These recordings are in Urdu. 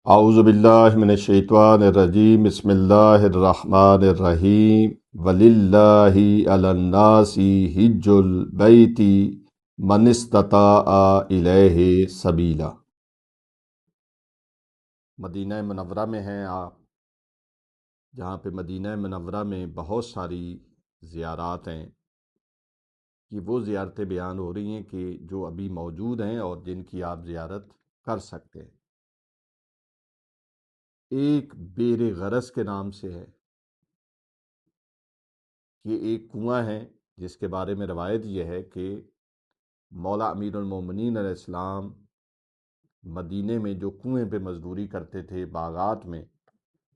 اعوذ باللہ من الشیطان الرجیم بسم اللہ الرحمن الرحیم وللہ علی الناس حج البیت من استطاع الیہ سبیلا۔ مدینہ منورہ میں ہیں آپ، جہاں پہ مدینہ منورہ میں بہت ساری زیارات ہیں کہ وہ زیارتیں بیان ہو رہی ہیں کہ جو ابھی موجود ہیں اور جن کی آپ زیارت کر سکتے ہیں۔ ایک بیر غرض کے نام سے ہے، یہ ایک کنواں ہے جس کے بارے میں روایت یہ ہے کہ مولا امیر المومنین علیہ السلام مدینے میں جو کنویں پہ مزدوری کرتے تھے باغات میں،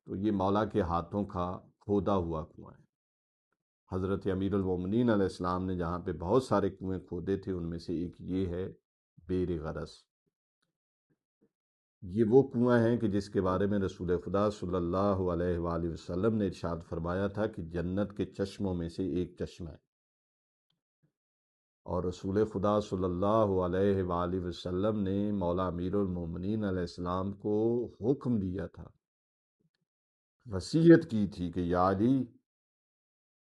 تو یہ مولا کے ہاتھوں کا کھودا ہوا کنواں ہے۔ حضرت امیر المومنین علیہ السلام نے جہاں پہ بہت سارے کنویں کھودے تھے ان میں سے ایک یہ ہے بیر غرض۔ یہ وہ کنواں ہے کہ جس کے بارے میں رسول خدا صلی اللہ علیہ وآلہ وسلم نے ارشاد فرمایا تھا کہ جنت کے چشموں میں سے ایک چشمہ ہے، اور رسول خدا صلی اللہ علیہ وآلہ وسلم نے مولا امیر المومنین علیہ السلام کو حکم دیا تھا، وصیت کی تھی کہ یا علی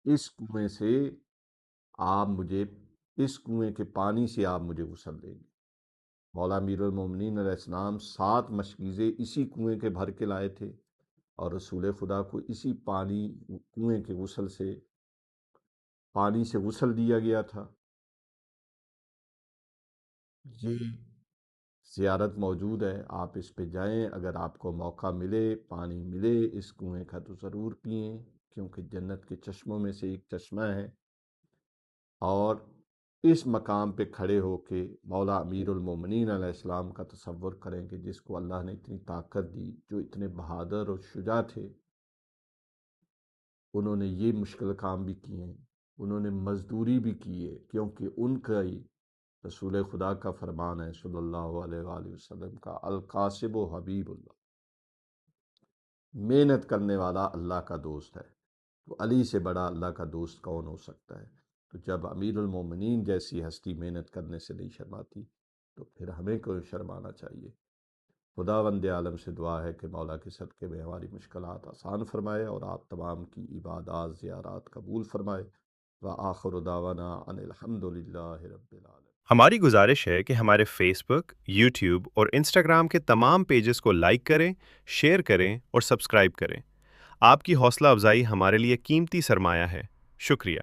اس کنویں سے آپ مجھے، اس کنویں کے پانی سے آپ مجھے غسل دیں گے۔ مولا امیر المومنین علیہ السلام 7 مشکیزیں اسی کنویں کے بھر کے لائے تھے، اور رسول خدا کو اسی پانی، کنویں کے غسل سے، پانی سے غسل دیا گیا تھا۔ یہ زیارت موجود ہے، آپ اس پہ جائیں، اگر آپ کو موقع ملے، پانی ملے اس کنویں کا تو ضرور پئیں، کیونکہ جنت کے چشموں میں سے ایک چشمہ ہے۔ اور اس مقام پہ کھڑے ہو کے مولا امیر المومنین علیہ السلام کا تصور کریں کہ جس کو اللہ نے اتنی طاقت دی، جو اتنے بہادر اور شجاع تھے، انہوں نے یہ مشکل کام بھی کیے ہیں، انہوں نے مزدوری بھی کی ہے، کیونکہ ان کا ہی رسول خدا کا فرمان ہے صلی اللہ علیہ وآلہ وسلم کا، القاسب و حبیب اللہ، محنت کرنے والا اللہ کا دوست ہے۔ تو علی سے بڑا اللہ کا دوست کون ہو سکتا ہے؟ تو جب امیر المومنین جیسی ہستی محنت کرنے سے نہیں شرماتی تو پھر ہمیں کوئی شرمانا چاہیے۔ خداوند عالم سے دعا ہے کہ مولا کے صدقے میں ہماری مشکلات آسان فرمائے اور آپ تمام کی عبادات زیارات قبول فرمائے۔ وآخر دعوانا ان الحمد للہ رب العالمین۔ ہماری گزارش ہے کہ ہمارے فیس بک، یوٹیوب اور انسٹاگرام کے تمام پیجز کو لائک کریں، شیئر کریں اور سبسکرائب کریں۔ آپ کی حوصلہ افزائی ہمارے لیے قیمتی سرمایہ ہے۔ شکریہ۔